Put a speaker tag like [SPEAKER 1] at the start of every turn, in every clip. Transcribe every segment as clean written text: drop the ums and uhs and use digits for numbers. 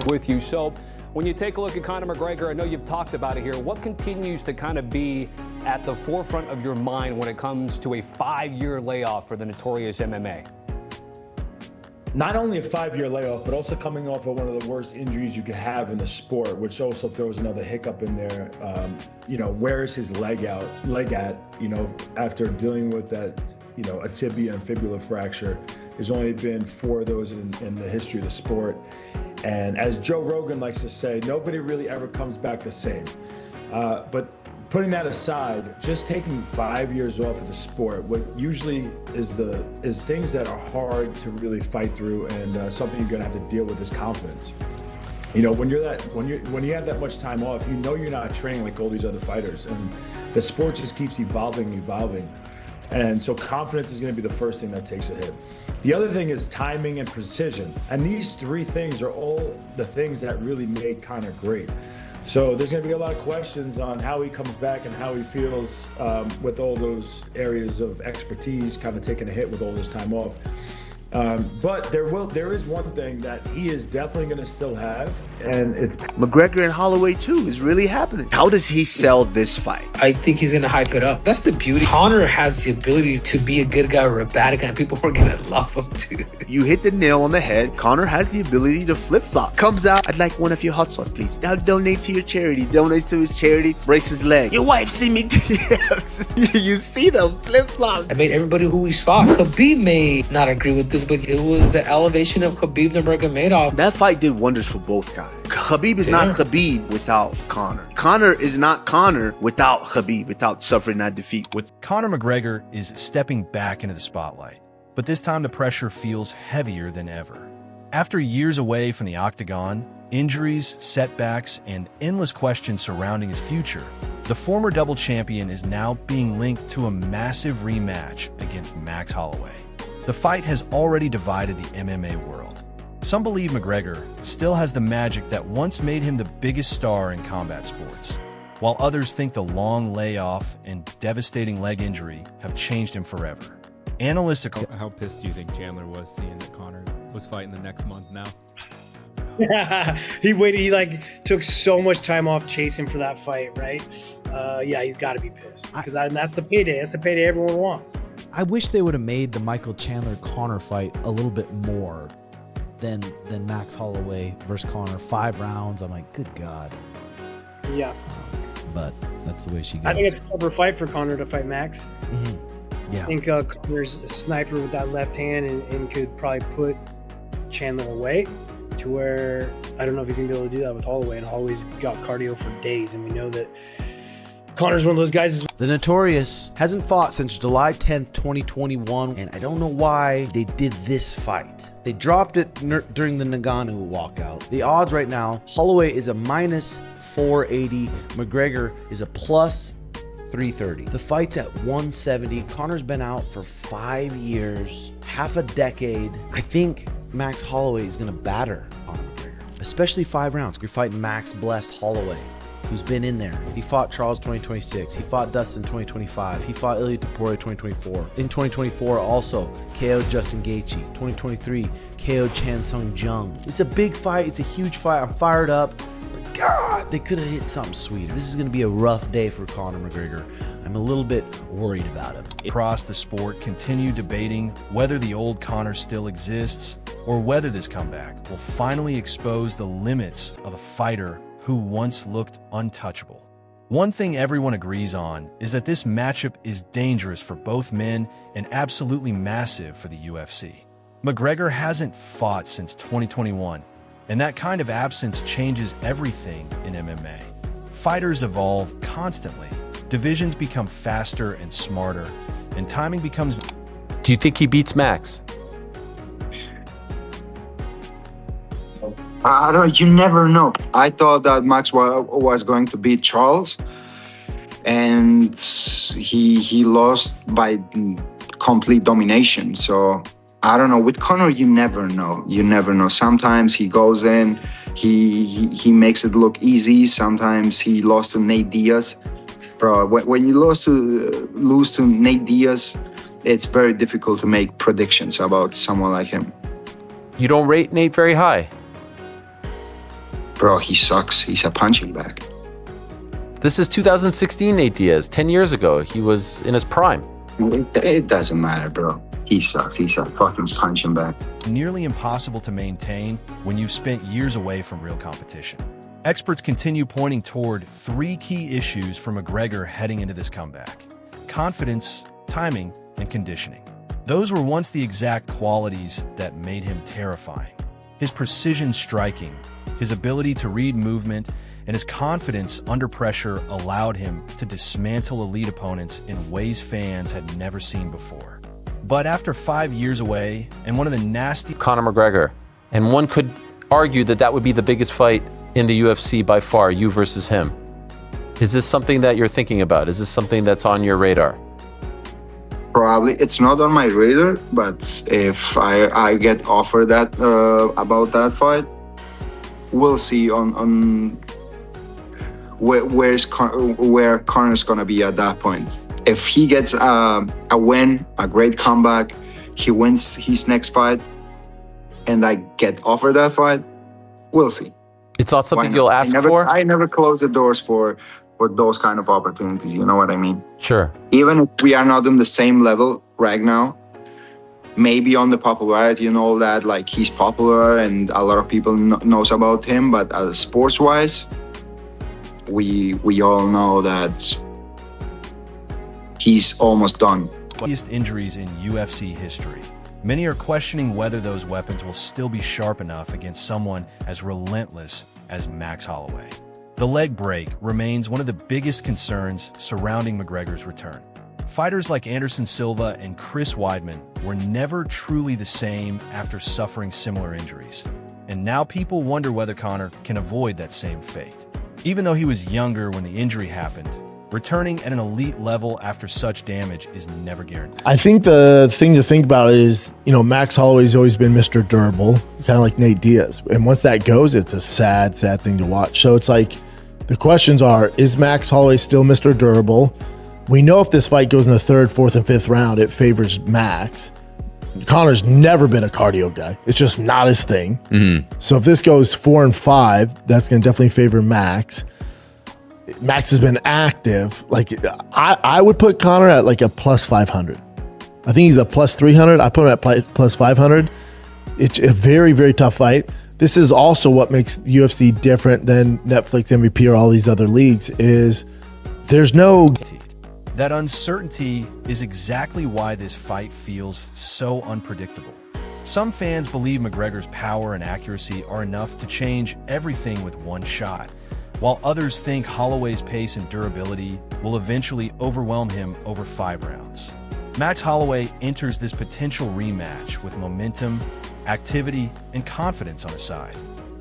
[SPEAKER 1] with you. So when you take a look at Conor McGregor, I know you've talked about it here. What continues to kind of be at the forefront of your mind when it comes to a 5-year layoff for the notorious MMA?
[SPEAKER 2] Not only a 5-year layoff, but also coming off of one of the worst injuries you could have in the sport, which also throws another hiccup in there. Where is his leg at, after dealing with that, a tibia and fibula fracture. There's only been 4 of those in the history of the sport. And as Joe Rogan likes to say, nobody really ever comes back the same. But putting that aside, just taking 5 years off of the sport, what usually is things that are hard to really fight through, and something you're gonna have to deal with is confidence. When you have that much time off, you're not training like all these other fighters, and the sport just keeps evolving. And so confidence is gonna be the first thing that takes a hit. The other thing is timing and precision. And these 3 things are all the things that really made Conor great. So there's going to be a lot of questions on how he comes back and how he feels with all those areas of expertise kind of taking a hit with all this time off. But there is one thing that he is definitely going to still have, and it's
[SPEAKER 3] McGregor and Holloway too is really happening. How does he sell this fight?
[SPEAKER 4] I think he's gonna hype it up. That's the beauty. Conor has the ability to be a good guy or a bad guy, and people are gonna love him too.
[SPEAKER 3] You hit the nail on the head. Conor has the ability to flip-flop. Comes out, I'd like one of your hot sauce, please. I'll donate to your charity. Donates to his charity, breaks his leg. Your wife sent me DMs. You see them flip-flop.
[SPEAKER 4] I made everybody who he's fought. Khabib may not agree with this, but it was the elevation of Khabib Nurmagomedov.
[SPEAKER 3] That fight did wonders for both guys. Khabib is not Khabib without Conor. Conor is not Conor without Khabib, without suffering that defeat.
[SPEAKER 5] Conor McGregor is stepping back into the spotlight, but this time the pressure feels heavier than ever. After years away from the octagon, injuries, setbacks, and endless questions surrounding his future, the former double champion is now being linked to a massive rematch against Max Holloway. The fight has already divided the MMA world. Some believe McGregor still has the magic that once made him the biggest star in combat sports, while others think the long layoff and devastating leg injury have changed him forever. Analysts
[SPEAKER 6] How pissed do you think Chandler was seeing that Conor was fighting the next month now?
[SPEAKER 7] He waited. He took so much time off chasing for that fight, right? He's got to be pissed because that's the payday. That's the payday everyone wants.
[SPEAKER 8] I wish they would have made the Michael Chandler-Conor fight a little bit more than Max Holloway versus Conor. 5 rounds. I'm like, good God.
[SPEAKER 7] Yeah.
[SPEAKER 8] But that's the way she goes.
[SPEAKER 7] I think it's a tougher fight for Conor to fight Max.
[SPEAKER 8] Mm-hmm. Yeah.
[SPEAKER 7] I think Conor's a sniper with that left hand and could probably put Chandler away to where I don't know if he's going to be able to do that with Holloway. And Holloway's got cardio for days. And we know that Conor's one of those guys.
[SPEAKER 8] The Notorious hasn't fought since July 10th, 2021, and I don't know why they did this fight. They dropped it during the Ngannou walkout. The odds right now, Holloway is a minus 480, McGregor is a plus 330. The fight's at 170. Conor's been out for 5 years, half a decade. I think Max Holloway is going to batter on McGregor, especially 5 rounds. You're fighting Max Blessed Holloway, who's been in there. He fought Charles 2026. He fought Dustin 2025. He fought Ilya Topuria 2024. In 2024 also, KO'd Justin Gaethje. 2023, KO'd Chan Sung Jung. It's a big fight. It's a huge fight. I'm fired up. But God, they could have hit something sweeter. This is going to be a rough day for Conor McGregor. I'm a little bit worried about him.
[SPEAKER 5] Across the sport continue debating whether the old Conor still exists or whether this comeback will finally expose the limits of a fighter who once looked untouchable. One thing everyone agrees on is that this matchup is dangerous for both men and absolutely massive for the UFC. McGregor hasn't fought since 2021, and that kind of absence changes everything in MMA. Fighters evolve constantly, divisions become faster and smarter, and timing becomes...
[SPEAKER 1] Do you think he beats Max?
[SPEAKER 9] I don't. You never know. I thought that Max was going to beat Charles, and he lost by complete domination. So I don't know. With Conor, you never know. You never know. Sometimes he goes in, he makes it look easy. Sometimes he lost to Nate Diaz. Bro, when you lose to Nate Diaz, it's very difficult to make predictions about someone like him.
[SPEAKER 1] You don't rate Nate very high?
[SPEAKER 9] Bro, he sucks. He's a punching bag.
[SPEAKER 10] This is 2016 Nate Diaz. 10 years ago, he was in his prime.
[SPEAKER 9] It doesn't matter, bro. He sucks. He's a fucking punching bag.
[SPEAKER 5] Nearly impossible to maintain when you've spent years away from real competition. Experts continue pointing toward 3 key issues for McGregor heading into this comeback: confidence, timing, and conditioning. Those were once the exact qualities that made him terrifying. His precision striking, his ability to read movement, and his confidence under pressure allowed him to dismantle elite opponents in ways fans had never seen before. But after 5 years away, and one of the nasty
[SPEAKER 10] Conor McGregor, and one could argue that that would be the biggest fight in the UFC by far, you versus him. Is this something that you're thinking about? Is this something that's on your radar?
[SPEAKER 9] Probably. It's not on my radar, but if I get offered that about that fight, we'll see on where Conor's gonna be at that point. If he gets a win, a great comeback, he wins his next fight, and I get offered that fight, we'll see.
[SPEAKER 10] It's not something you'll ask for?
[SPEAKER 9] I never close the doors for those kind of opportunities. You know what I mean?
[SPEAKER 10] Sure.
[SPEAKER 9] Even if we are not on the same level right now, maybe on the popularity and all that, like he's popular and a lot of people knows about him, but as sports-wise, we all know that he's almost done.
[SPEAKER 5] Biggest injuries in UFC history. Many are questioning whether those weapons will still be sharp enough against someone as relentless as Max Holloway. The leg break remains one of the biggest concerns surrounding McGregor's return. Fighters like Anderson Silva and Chris Weidman were never truly the same after suffering similar injuries. And now people wonder whether Conor can avoid that same fate. Even though he was younger when the injury happened, returning at an elite level after such damage is never guaranteed.
[SPEAKER 11] I think the thing to think about is, Max Holloway's always been Mr. Durable, kind of like Nate Diaz. And once that goes, it's a sad, sad thing to watch. So it's like, the questions are, is Max Holloway still Mr. Durable? We know if this fight goes in the 3rd, 4th, and 5th round, it favors Max. Conor's never been a cardio guy. It's just not his thing.
[SPEAKER 6] Mm-hmm.
[SPEAKER 11] So if this goes 4 and 5, that's going to definitely favor Max. Max has been active. Like I would put Conor at like a plus 500. I think he's a plus 300. I put him at plus 500. It's a very, very tough fight. This is also what makes UFC different than Netflix MVP or all these other leagues is there's no...
[SPEAKER 5] That uncertainty is exactly why this fight feels so unpredictable. Some fans believe McGregor's power and accuracy are enough to change everything with one shot, while others think Holloway's pace and durability will eventually overwhelm him over 5 rounds. Max Holloway enters this potential rematch with momentum, activity, and confidence on his side.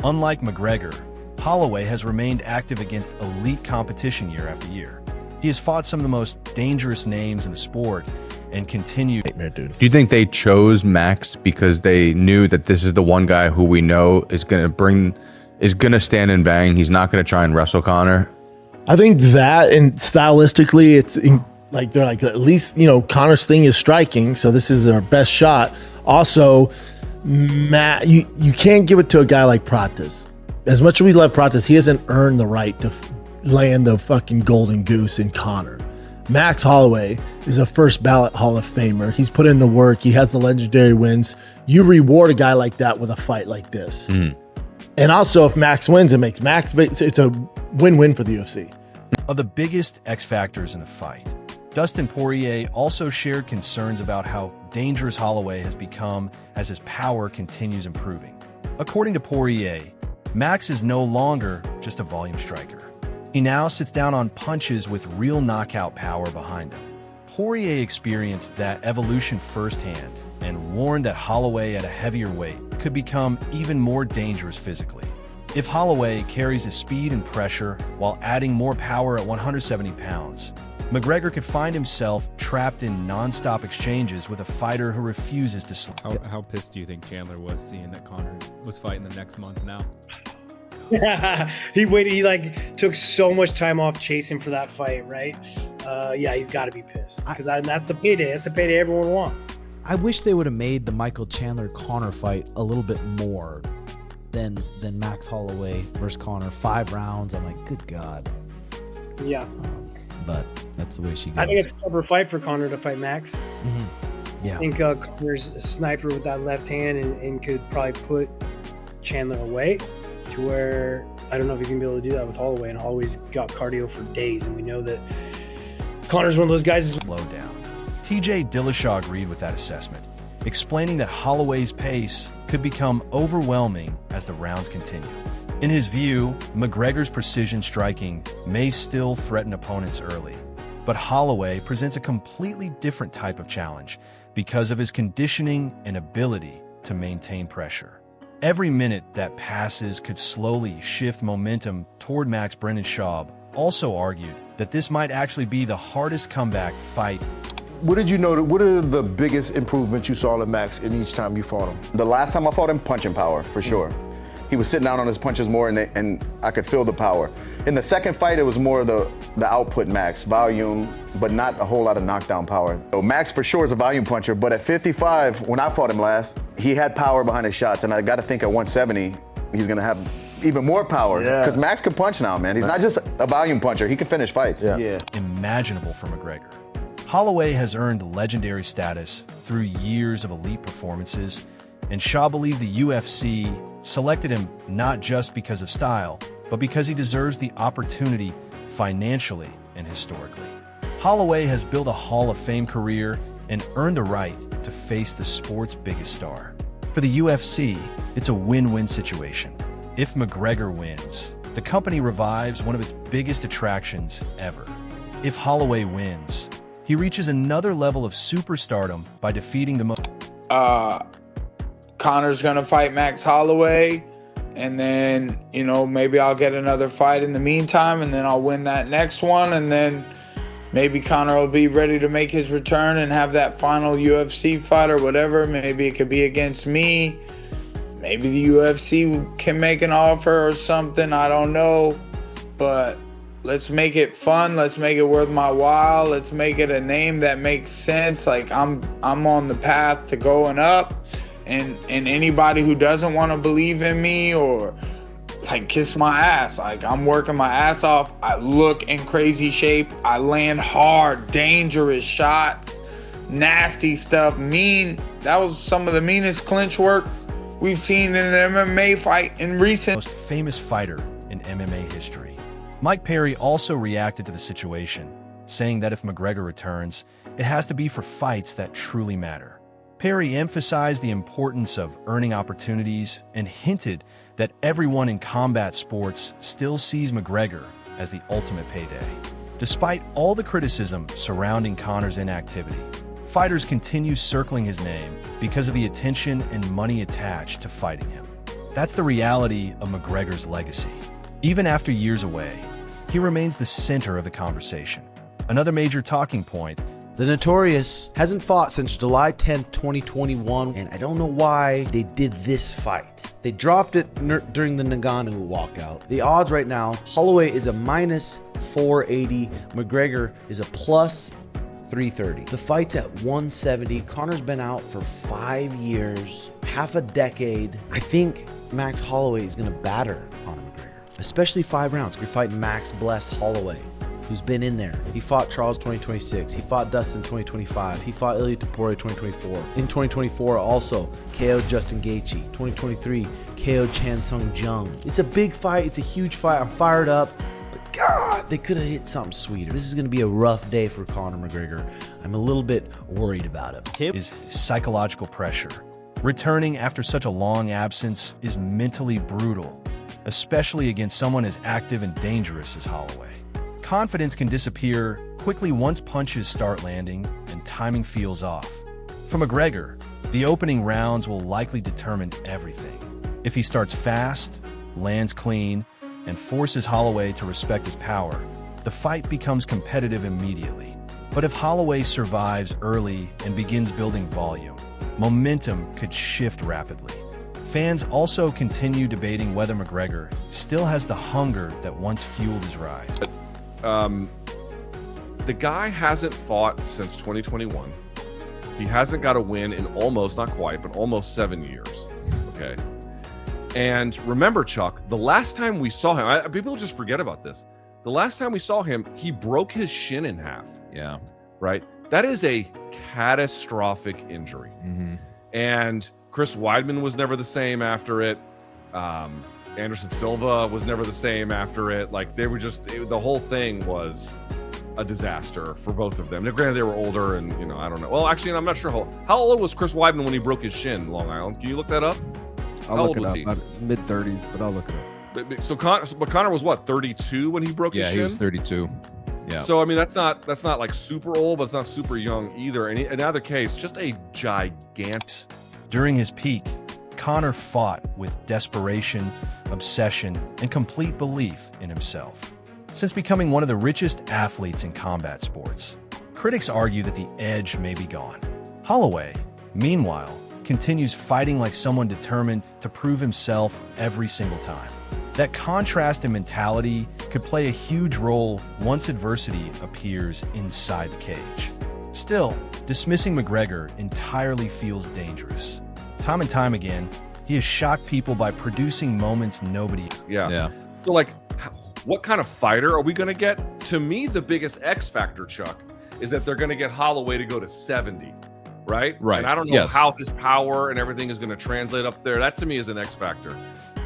[SPEAKER 5] Unlike McGregor, Holloway has remained active against elite competition year after year. He has fought some of the most dangerous names in the sport and continued.
[SPEAKER 6] Do you think they chose Max because they knew that this is the one guy who we know is going to stand and bang? He's not going to try and wrestle Conor?
[SPEAKER 11] I think that, and stylistically, it's like they're like, at least, Conor's thing is striking, so this is our best shot. Also, Matt, you can't give it to a guy like Prates. As much as we love Prates, he hasn't earned the right to land the fucking golden goose in Conor. Max Holloway is a first ballot Hall of Famer. He's put in the work. He has the legendary wins. You reward a guy like that with a fight like this.
[SPEAKER 6] Mm.
[SPEAKER 11] And also, if Max wins, it makes Max, it's a win-win for the UFC.
[SPEAKER 5] Of the biggest X factors in the fight, Dustin Poirier also shared concerns about how dangerous Holloway has become as his power continues improving. According to Poirier, Max is no longer just a volume striker. He now sits down on punches with real knockout power behind them. Poirier experienced that evolution firsthand and warned that Holloway at a heavier weight could become even more dangerous physically. If Holloway carries his speed and pressure while adding more power at 170 pounds, McGregor could find himself trapped in non-stop exchanges with a fighter who refuses to sleep.
[SPEAKER 6] How pissed do you think Chandler was seeing that Conor was fighting the next month now?
[SPEAKER 7] He waited. He took so much time off chasing for that fight, right? Yeah, he's got to be pissed because that's the payday. That's the payday everyone wants.
[SPEAKER 8] I wish they would have made the Michael Chandler Conor fight a little bit more than Max Holloway versus Conor. 5 rounds. I'm like, good God.
[SPEAKER 7] Yeah.
[SPEAKER 8] But that's the way she goes.
[SPEAKER 7] I think it's a tougher fight for Conor to fight Max.
[SPEAKER 8] Yeah.
[SPEAKER 7] I think Conor's a sniper with that left hand and could probably put Chandler away to where I don't know if he's going to be able to do that with Holloway. And Holloway's got cardio for days. And we know that Conor's one of those guys.
[SPEAKER 5] Slow down. TJ Dillashaw agreed with that assessment, explaining that Holloway's pace could become overwhelming as the rounds continue. In his view, McGregor's precision striking may still threaten opponents early, but Holloway presents a completely different type of challenge because of his conditioning and ability to maintain pressure. Every minute that passes could slowly shift momentum toward Max. Brendan Schaub also argued that this might actually be the hardest comeback fight.
[SPEAKER 12] What did you know? What are the biggest improvements you saw in Max in each time you fought him?
[SPEAKER 13] The last time I fought him, punching power, for sure. He was sitting down on his punches more, and I could feel the power. In the second fight, it was more the output Max, volume, but not a whole lot of knockdown power. So Max for sure is a volume puncher, but at 55, when I fought him last, he had power behind his shots, and I got to think at 170, he's gonna have even more power, because Max can punch now, man. He's not just a volume puncher, he can finish fights.
[SPEAKER 5] Imaginable for McGregor. Holloway has earned legendary status through years of elite performances, and Shaw believed the UFC selected him not just because of style, but because he deserves the opportunity financially and historically. Holloway has built a Hall of Fame career and earned the right to face the sport's biggest star. For the UFC, it's a win-win situation. If McGregor wins, the company revives one of its biggest attractions ever. If Holloway wins, he reaches another level of superstardom by defeating the most...
[SPEAKER 14] Conor's gonna fight Max Holloway, and then, you know, maybe I'll get another fight in the meantime, and then I'll win that next one, and then maybe Conor will be ready to make his return and have that final UFC fight or whatever. Maybe it could be against me. Maybe the UFC can make an offer or something. I don't know. But let's make it fun. Let's make it worth my while. Let's make it a name that makes sense. Like, I'm on the path to going up. And anybody who doesn't want to believe in me or like kiss my ass, like, I'm working my ass off. I look in crazy shape. I land hard, dangerous shots, nasty stuff, mean. That was some of the meanest clinch work we've seen in an MMA fight in recent.
[SPEAKER 5] Most famous fighter in MMA history. Mike Perry also reacted to the situation, saying that if McGregor returns, it has to be for fights that truly matter. Perry emphasized the importance of earning opportunities and hinted that everyone in combat sports still sees McGregor as the ultimate payday. Despite all the criticism surrounding Conor's inactivity, fighters continue circling his name because of the attention and money attached to fighting him. That's the reality of McGregor's legacy. Even after years away, he remains the center of the conversation. Another major talking point:
[SPEAKER 8] The Notorious hasn't fought since July 10th, 2021, and I don't know why they did this fight. They dropped it during the Ngannou walkout. The odds right now, Holloway is a minus 480, McGregor is a plus 330. The fight's at 170. Conor's been out for 5 years, half a decade. I think Max Holloway is going to batter Conor McGregor, especially 5 rounds. You're fighting Max Bless Holloway, who's been in there. He fought Charles 2026. He fought Dustin 2025. He fought Ilya Topuria 2024. In 2024 also, KO Justin Gaethje. 2023, KO Chan Sung Jung. It's a big fight. It's a huge fight. I'm fired up. But God, they could have hit something sweeter. This is going to be a rough day for Conor McGregor. I'm a little bit worried about him.
[SPEAKER 5] Is psychological pressure. Returning after such a long absence is mentally brutal, especially against someone as active and dangerous as Holloway. Confidence can disappear quickly once punches start landing and timing feels off. For McGregor, the opening rounds will likely determine everything. If he starts fast, lands clean, and forces Holloway to respect his power, the fight becomes competitive immediately. But if Holloway survives early and begins building volume, momentum could shift rapidly. Fans also continue debating whether McGregor still has the hunger that once fueled his rise.
[SPEAKER 15] The guy hasn't fought since 2021. He hasn't got a win in almost, not quite, but almost 7 years. Okay. And remember, Chuck, the last time we saw him, people just forget about this. The last time we saw him, he broke his shin in half.
[SPEAKER 16] Yeah.
[SPEAKER 15] Right? That is a catastrophic injury. And Chris Weidman was never the same after it. Anderson Silva was never the same after it. Like, they were just, the whole thing was a disaster for both of them. Now, granted, they were older and, you know, I don't know. Well, actually, I'm not sure how old was Chris Weidman when he broke his shin in Long Island. Can you look that up?
[SPEAKER 16] How old was he? Mid-30s, but I'll look it up.
[SPEAKER 15] So Conor was what, 32 when he broke his shin?
[SPEAKER 16] Yeah, he was 32. Yeah.
[SPEAKER 15] So I mean, that's not like super old, but it's not super young either. And in either case, just a gigantic.
[SPEAKER 5] During his peak, Conor fought with desperation, obsession, and complete belief in himself. Since becoming one of the richest athletes in combat sports, critics argue that the edge may be gone. Holloway, meanwhile, continues fighting like someone determined to prove himself every single time. That contrast in mentality could play a huge role once adversity appears inside the cage. Still, dismissing McGregor entirely feels dangerous. Time and time again, he has shocked people by producing moments nobody...
[SPEAKER 15] Yeah. So, like, what kind of fighter are we going to get? To me, the biggest X factor, Chuck, is that they're going to get Holloway to go to 70. Right?
[SPEAKER 16] Right.
[SPEAKER 15] And I don't know how his power and everything is going to translate up there. That to me is an X factor.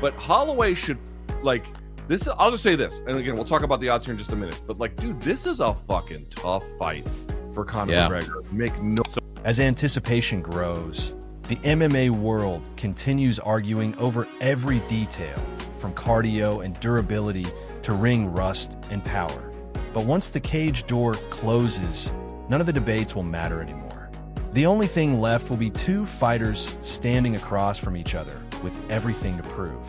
[SPEAKER 15] But Holloway should, like, this, I'll just say this. And again, we'll talk about the odds here in just a minute. But, like, dude, this is a fucking tough fight for Conor McGregor. Make no sense.
[SPEAKER 5] As anticipation grows, the MMA world continues arguing over every detail, from cardio and durability to ring rust and power. But once the cage door closes, none of the debates will matter anymore. The only thing left will be two fighters standing across from each other with everything to prove.